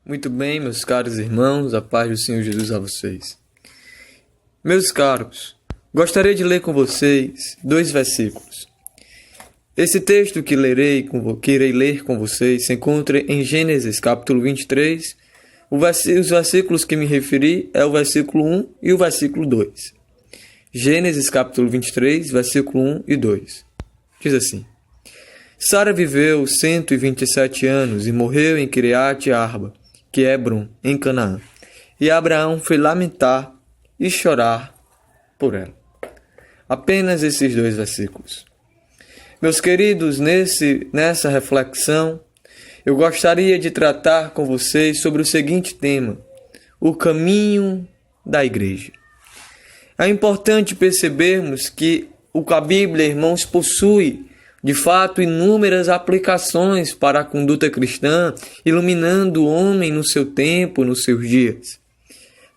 Muito bem, meus caros irmãos, a paz do Senhor Jesus a vocês. Meus caros, gostaria de ler com vocês 2 versículos. Esse texto que irei ler com vocês se encontra em Gênesis capítulo 23. Os versículos que me referi é o versículo 1 e o versículo 2. Gênesis capítulo 23, versículo 1 e 2. Diz assim: Sara viveu 127 anos e morreu em Kiriat Arba, que é Hebrom, em Canaã. E Abraão foi lamentar e chorar por ela. Apenas esses 2 versículos. Meus queridos, nessa reflexão, eu gostaria de tratar com vocês sobre o seguinte tema: o caminho da igreja. É importante percebermos que a Bíblia, irmãos, possui de fato inúmeras aplicações para a conduta cristã, iluminando o homem no seu tempo, nos seus dias.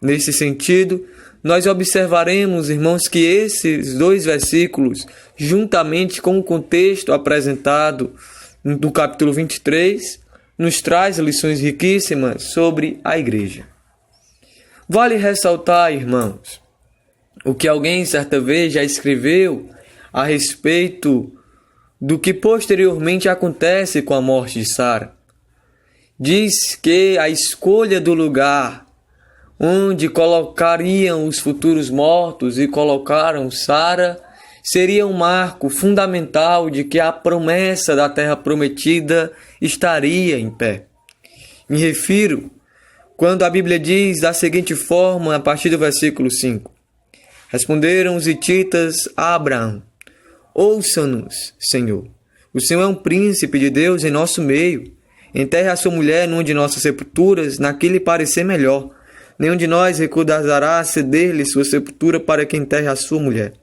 Nesse sentido, nós observaremos, irmãos, que esses 2 versículos, juntamente com o contexto apresentado no capítulo 23, nos traz lições riquíssimas sobre a igreja. Vale ressaltar, irmãos, o que alguém certa vez já escreveu a respeito do que posteriormente acontece com a morte de Sara. Diz que a escolha do lugar onde colocariam os futuros mortos e colocaram Sara seria um marco fundamental de que a promessa da terra prometida estaria em pé. Me refiro quando a Bíblia diz da seguinte forma, a partir do versículo 5: Responderam os hititas a Abraão: Ouça-nos, Senhor. O Senhor é um príncipe de Deus em nosso meio. Enterre a sua mulher numa de nossas sepulturas, naquele parecer melhor. Nenhum de nós recusará ceder-lhe sua sepultura para que enterre a sua mulher.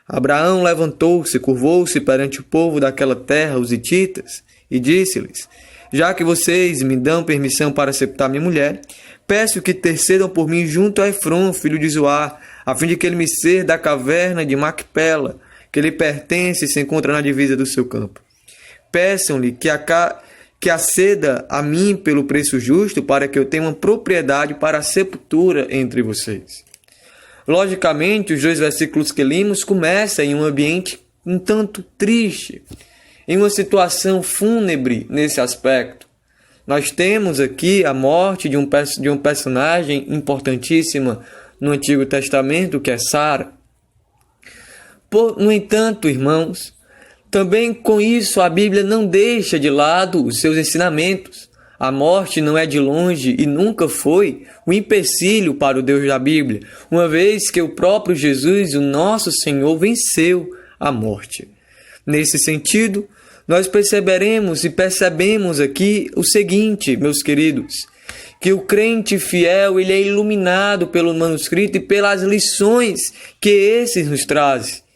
Abraão levantou-se, curvou-se perante o povo daquela terra, os hititas, e disse-lhes: Já que vocês me dão permissão para sepultar minha mulher, peço que intercedam por mim junto a Efrom, filho de Zoar, a fim de que ele me ceda da caverna de Macpela, que lhe pertence e se encontra na divisa do seu campo. Peçam-lhe que a ceda a mim pelo preço justo, para que eu tenha uma propriedade para a sepultura entre vocês. Logicamente, os 2 versículos que lemos começam em um ambiente um tanto triste, em uma situação fúnebre nesse aspecto. Nós temos aqui a morte de um personagem importantíssima no Antigo Testamento, que é Sara. No entanto, irmãos, também com isso a Bíblia não deixa de lado os seus ensinamentos. A morte não é de longe e nunca foi um empecilho para o Deus da Bíblia, uma vez que o próprio Jesus, o nosso Senhor, venceu a morte. Nesse sentido, nós percebemos e percebemos aqui o seguinte, meus queridos, que o crente fiel ele é iluminado pelo manuscrito e pelas lições que esses nos trazem.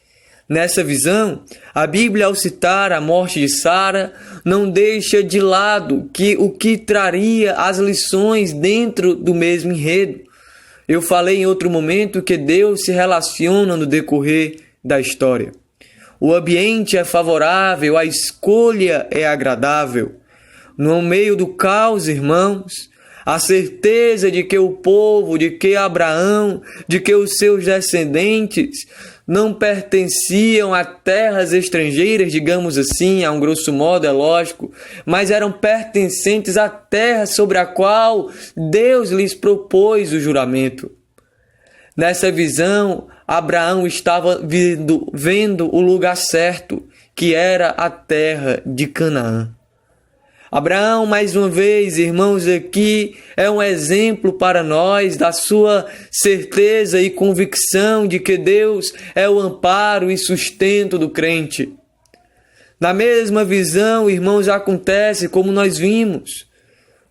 Nessa visão, a Bíblia, ao citar a morte de Sara, não deixa de lado o que traria as lições dentro do mesmo enredo. Eu falei em outro momento que Deus se relaciona no decorrer da história. O ambiente é favorável, a escolha é agradável. No meio do caos, irmãos, a certeza de que o povo, de que Abraão, de que os seus descendentes não pertenciam a terras estrangeiras, digamos assim, a um grosso modo, é lógico, mas eram pertencentes à terra sobre a qual Deus lhes propôs o juramento. Nessa visão, Abraão estava vendo o lugar certo, que era a terra de Canaã. Abraão, mais uma vez, irmãos, aqui é um exemplo para nós da sua certeza e convicção de que Deus é o amparo e sustento do crente. Na mesma visão, irmãos, acontece como nós vimos.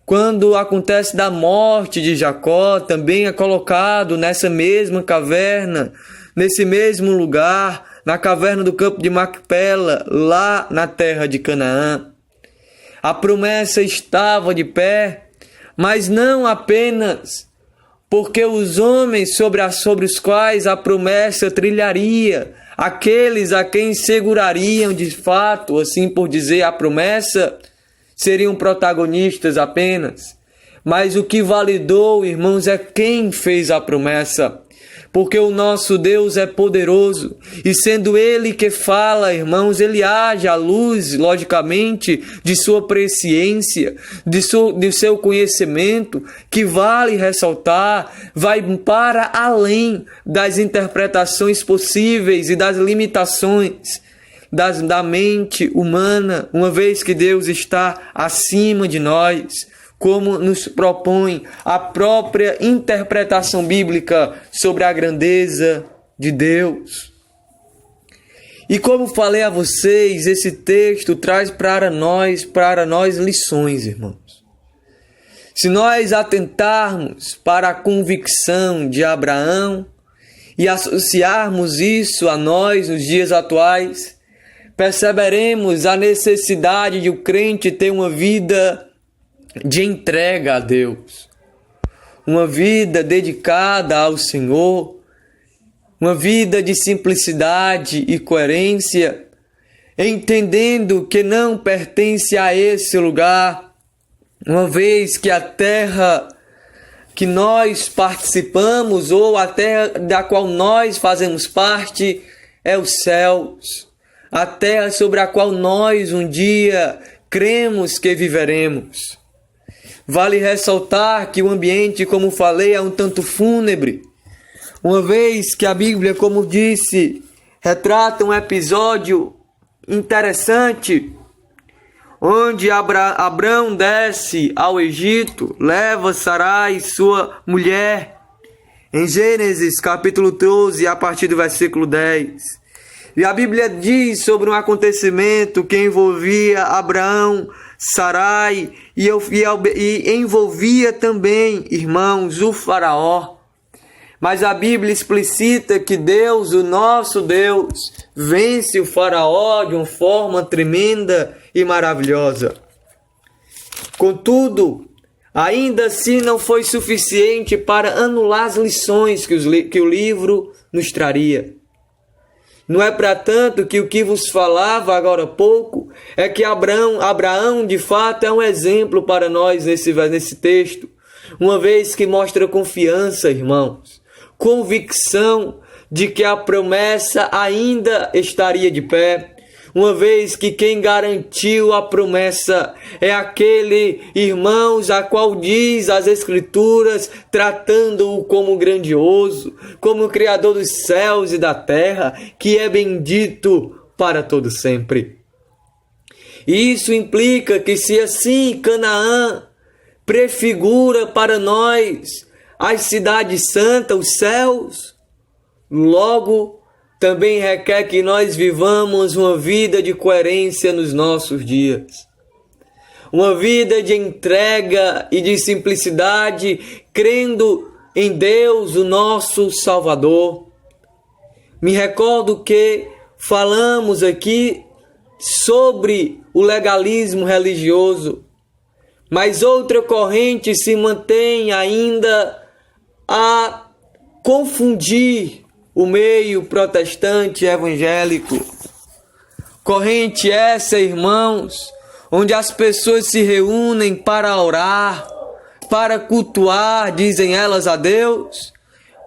Quando acontece da morte de Jacó, também é colocado nessa mesma caverna, nesse mesmo lugar, na caverna do campo de Macpela, lá na terra de Canaã. A promessa estava de pé, mas não apenas porque os homens sobre os quais a promessa trilharia, aqueles a quem segurariam de fato, assim por dizer, a promessa, seriam protagonistas apenas, Mas o que validou, irmãos, é quem fez a promessa. Porque o nosso Deus é poderoso, e sendo Ele que fala, irmãos, Ele age à luz, logicamente, de sua presciência, de seu conhecimento, que vale ressaltar, vai para além das interpretações possíveis e das limitações da mente humana, uma vez que Deus está acima de nós, como nos propõe a própria interpretação bíblica sobre a grandeza de Deus. E como falei a vocês, esse texto traz para nós lições, irmãos. Se nós atentarmos para a convicção de Abraão e associarmos isso a nós nos dias atuais, perceberemos a necessidade de o crente ter uma vida de entrega a Deus, uma vida dedicada ao Senhor, uma vida de simplicidade e coerência, entendendo que não pertence a esse lugar, uma vez que a terra que nós participamos ou a terra da qual nós fazemos parte é os céus, a terra sobre a qual nós um dia cremos que viveremos. Vale ressaltar que o ambiente, como falei, é um tanto fúnebre, uma vez que a Bíblia, como disse, retrata um episódio interessante, onde Abrão desce ao Egito, leva Sarai, sua mulher, em Gênesis capítulo 12, a partir do versículo 10. E a Bíblia diz sobre um acontecimento que envolvia Abraão, Sarai e envolvia também, irmãos, o faraó. Mas a Bíblia explicita que Deus, o nosso Deus, vence o faraó de uma forma tremenda e maravilhosa. Contudo, ainda assim não foi suficiente para anular as lições que o livro nos traria. Não é para tanto que o que vos falava agora há pouco é que Abraão de fato é um exemplo para nós nesse texto, uma vez que mostra confiança, irmãos, convicção de que a promessa ainda estaria de pé, uma vez que quem garantiu a promessa é aquele, irmãos, a qual diz as Escrituras, tratando-o como grandioso, como o Criador dos céus e da terra, que é bendito para todo sempre. E isso implica que se assim Canaã prefigura para nós as cidades santas, os céus, logo também requer que nós vivamos uma vida de coerência nos nossos dias. Uma vida de entrega e de simplicidade, crendo em Deus, o nosso Salvador. Me recordo que falamos aqui sobre o legalismo religioso, mas outra corrente se mantém ainda a confundir o meio protestante evangélico. Corrente essa, irmãos, onde as pessoas se reúnem para orar, para cultuar, dizem elas, a Deus,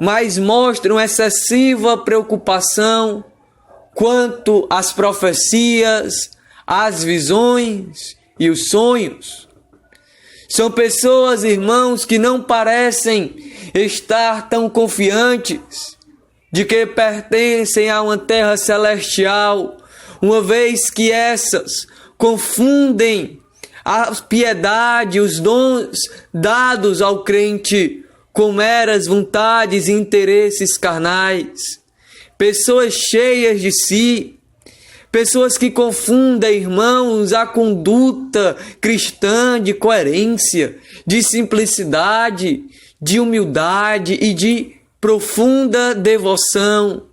mas mostram excessiva preocupação quanto às profecias, às visões e os sonhos. São pessoas, irmãos, que não parecem estar tão confiantes de que pertencem a uma terra celestial, uma vez que essas confundem a piedade, os dons dados ao crente com meras vontades e interesses carnais. Pessoas cheias de si, pessoas que confundem, irmãos, a conduta cristã de coerência, de simplicidade, de humildade e de profunda devoção,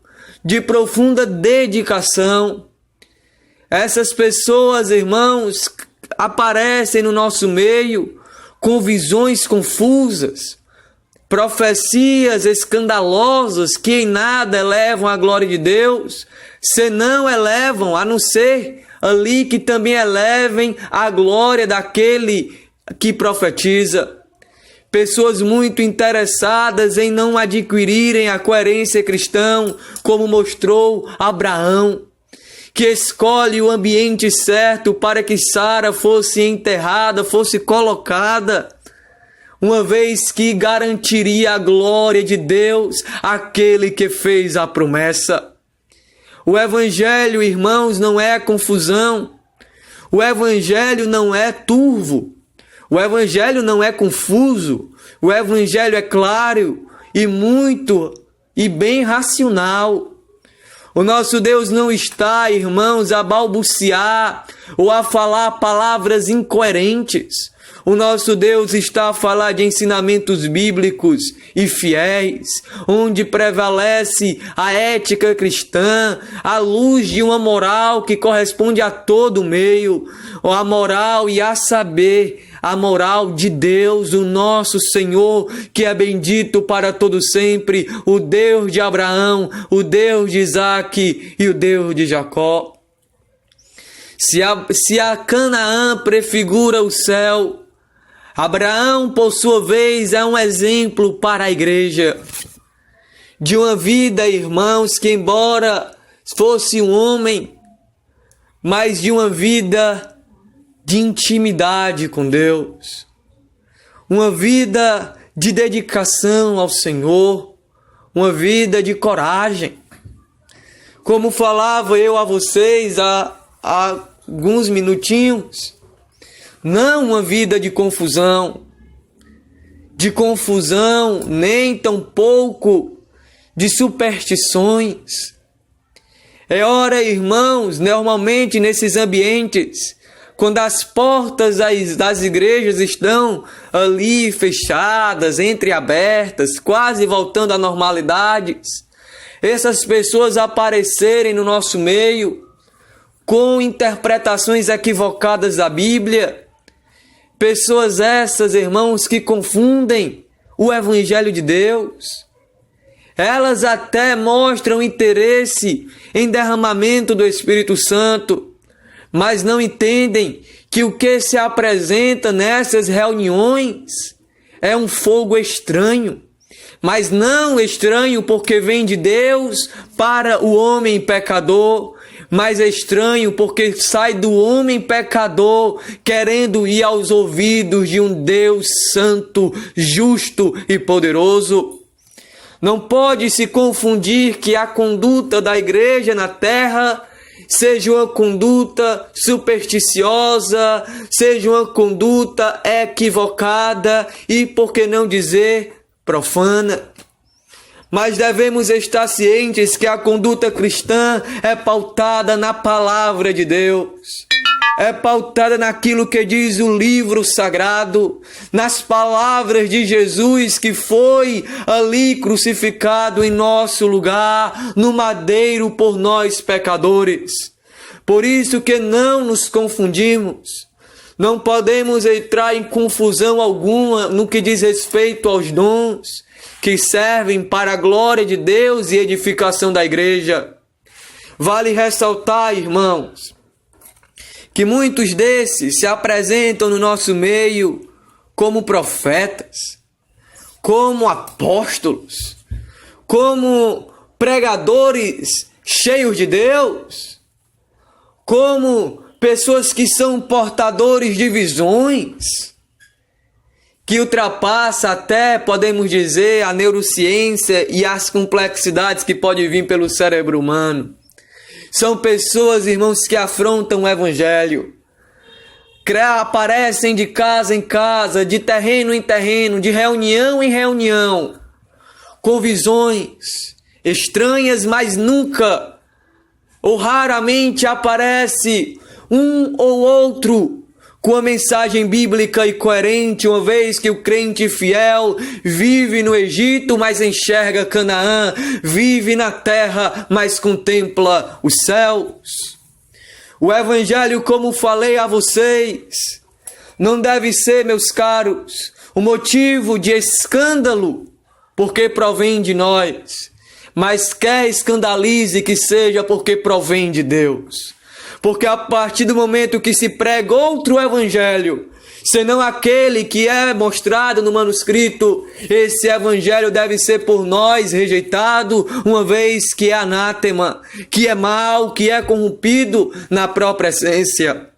de profunda dedicação. Essas pessoas, irmãos, aparecem no nosso meio com visões confusas, profecias escandalosas que em nada elevam a glória de Deus, senão elevam, a não ser ali que também elevem a glória daquele que profetiza. pessoas muito interessadas em não adquirirem a coerência cristã, como mostrou Abraão, que escolhe o ambiente certo para que Sara fosse enterrada, fosse colocada, uma vez que garantiria a glória de Deus àquele que fez a promessa. O Evangelho, irmãos, não é confusão. O Evangelho não é turvo. O Evangelho não é confuso. O Evangelho é claro e muito e bem racional. O nosso Deus não está, irmãos, a balbuciar ou a falar palavras incoerentes. O nosso Deus está a falar de ensinamentos bíblicos e fiéis, onde prevalece a ética cristã, à luz de uma moral que corresponde a todo o meio, a moral e a saber, a moral de Deus, o nosso Senhor, que é bendito para todo sempre, o Deus de Abraão, o Deus de Isaque e o Deus de Jacó. Se a Canaã prefigura o céu, Abraão, por sua vez, é um exemplo para a igreja de uma vida, irmãos, que embora fosse um homem, mas de uma vida de intimidade com Deus, uma vida de dedicação ao Senhor, uma vida de coragem. Como falava eu a vocês há alguns minutinhos, não uma vida de confusão, nem tampouco de superstições. É hora, irmãos, normalmente nesses ambientes, quando as portas das igrejas estão ali fechadas, entreabertas, quase voltando à normalidade, essas pessoas aparecerem no nosso meio com interpretações equivocadas da Bíblia. Pessoas essas, irmãos, que confundem o Evangelho de Deus. Elas até mostram interesse em derramamento do Espírito Santo, mas não entendem que o que se apresenta nessas reuniões é um fogo estranho. Mas não estranho porque vem de Deus para o homem pecador, mas é estranho porque sai do homem pecador querendo ir aos ouvidos de um Deus santo, justo e poderoso. Não pode se confundir que a conduta da igreja na terra seja uma conduta supersticiosa, seja uma conduta equivocada e, por que não dizer, profana. Mas devemos estar cientes que a conduta cristã é pautada na palavra de Deus. É pautada naquilo que diz o livro sagrado, nas palavras de Jesus que foi ali crucificado em nosso lugar, no madeiro por nós pecadores. Por isso que não nos confundimos. Não podemos entrar em confusão alguma no que diz respeito aos dons que servem para a glória de Deus e edificação da igreja. Vale ressaltar, irmãos, que muitos desses se apresentam no nosso meio como profetas, como apóstolos, como pregadores cheios de Deus, como pessoas que são portadores de visões, que ultrapassa até, podemos dizer, a neurociência e as complexidades que podem vir pelo cérebro humano. São pessoas, irmãos, que afrontam o Evangelho. Aparecem de casa em casa, de terreno em terreno, de reunião em reunião, com visões estranhas, mas nunca ou raramente aparece um ou outro com a mensagem bíblica e coerente, uma vez que o crente fiel vive no Egito, mas enxerga Canaã, vive na terra, mas contempla os céus. O Evangelho, como falei a vocês, não deve ser, meus caros, um motivo de escândalo, porque provém de nós, mas quer escandalize que seja porque provém de Deus. Porque a partir do momento que se prega outro evangelho, senão aquele que é mostrado no manuscrito. Esse evangelho deve ser por nós rejeitado, uma vez que é anátema, que é mau, que é corrompido na própria essência.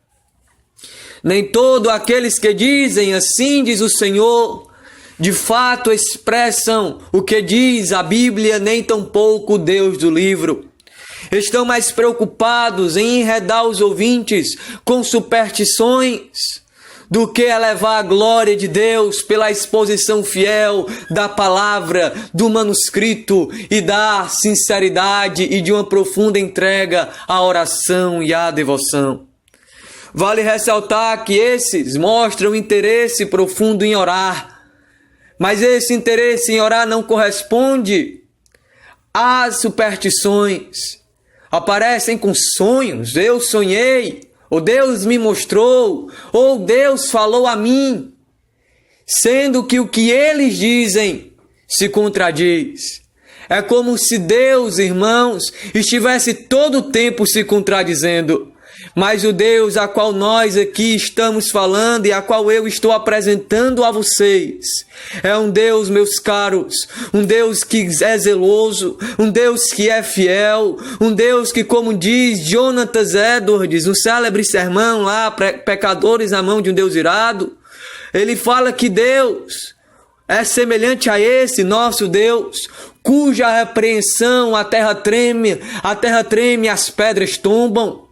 Nem todos aqueles que dizem assim diz o Senhor, de fato expressam o que diz a Bíblia, nem tampouco o Deus do livro. Estão mais preocupados em enredar os ouvintes com superstições do que elevar a glória de Deus pela exposição fiel da palavra, do manuscrito e da sinceridade e de uma profunda entrega à oração e à devoção. Vale ressaltar que esses mostram interesse profundo em orar, mas esse interesse em orar não corresponde às superstições. Aparecem com sonhos, eu sonhei, ou Deus me mostrou, ou Deus falou a mim, sendo que o que eles dizem se contradiz. É como se Deus, irmãos, estivesse todo o tempo se contradizendo. Mas o Deus a qual nós aqui estamos falando e a qual eu estou apresentando a vocês é um Deus, meus caros, um Deus que é zeloso, um Deus que é fiel, um Deus que, como diz Jonathan Edwards, no célebre sermão lá, Pecadores na Mão de um Deus Irado, ele fala que Deus é semelhante a esse nosso Deus, cuja repreensão a terra treme, as pedras tombam.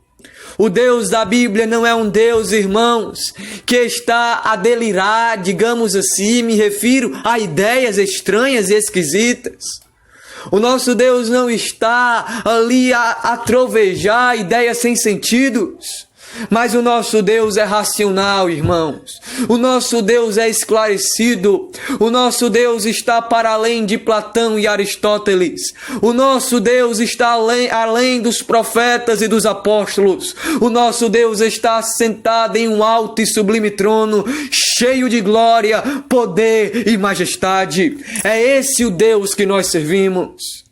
O Deus da Bíblia não é um Deus, irmãos, que está a delirar, digamos assim, me refiro a ideias estranhas e esquisitas. O nosso Deus não está ali a trovejar ideias sem sentidos. Mas o nosso Deus é racional, irmãos. O nosso Deus é esclarecido. O nosso Deus está para além de Platão e Aristóteles. O nosso Deus está além dos profetas e dos apóstolos. O nosso Deus está sentado em um alto e sublime trono, cheio de glória, poder e majestade. É esse o Deus que nós servimos.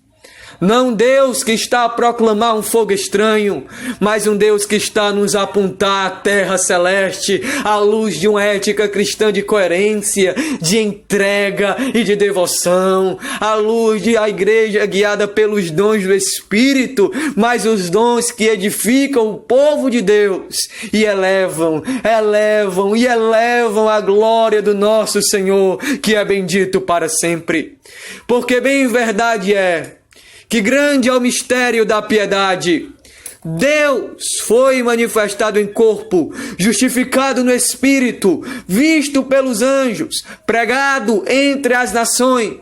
Não um Deus que está a proclamar um fogo estranho, mas um Deus que está a nos apontar à terra celeste, à luz de uma ética cristã de coerência, de entrega e de devoção, à luz de a igreja guiada pelos dons do Espírito, mas os dons que edificam o povo de Deus e elevam a glória do nosso Senhor, que é bendito para sempre. Porque bem verdade é que grande é o mistério da piedade. Deus foi manifestado em corpo, justificado no Espírito, visto pelos anjos, pregado entre as nações,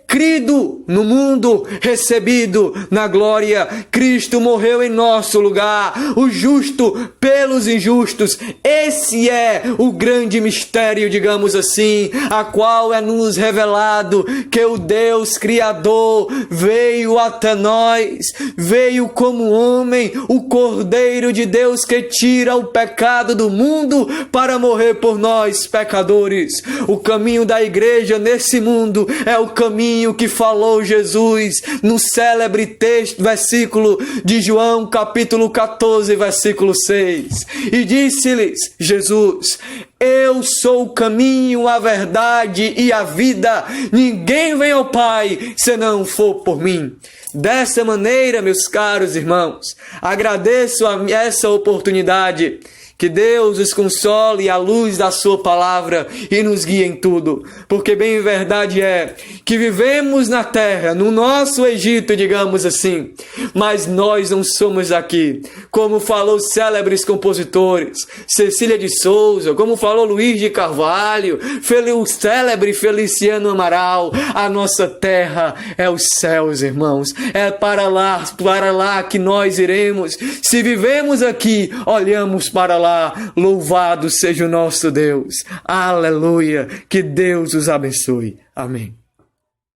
crido no mundo, recebido na glória. Cristo morreu em nosso lugar, o justo pelos injustos. Esse é o grande mistério, digamos assim, a qual é nos revelado que o Deus Criador veio até nós, veio como homem, o Cordeiro de Deus que tira o pecado do mundo para morrer por nós, pecadores. O caminho da igreja nesse mundo é o caminho que falou Jesus no célebre texto, versículo de João, capítulo 14, versículo 6. E disse-lhes Jesus: eu sou o caminho, a verdade e a vida. Ninguém vem ao Pai se não for por mim. Dessa maneira, meus caros irmãos, agradeço essa oportunidade. Que Deus os console à luz da sua palavra e nos guie em tudo. Porque bem verdade é que vivemos na terra, no nosso Egito, digamos assim, mas nós não somos aqui. Como falou célebres compositores, Cecília de Souza, como falou Luiz de Carvalho, o célebre Feliciano Amaral, a nossa terra é os céus, irmãos. É para lá que nós iremos. Se vivemos aqui, olhamos para lá. Louvado seja o nosso Deus. Aleluia. Que Deus os abençoe. Amém.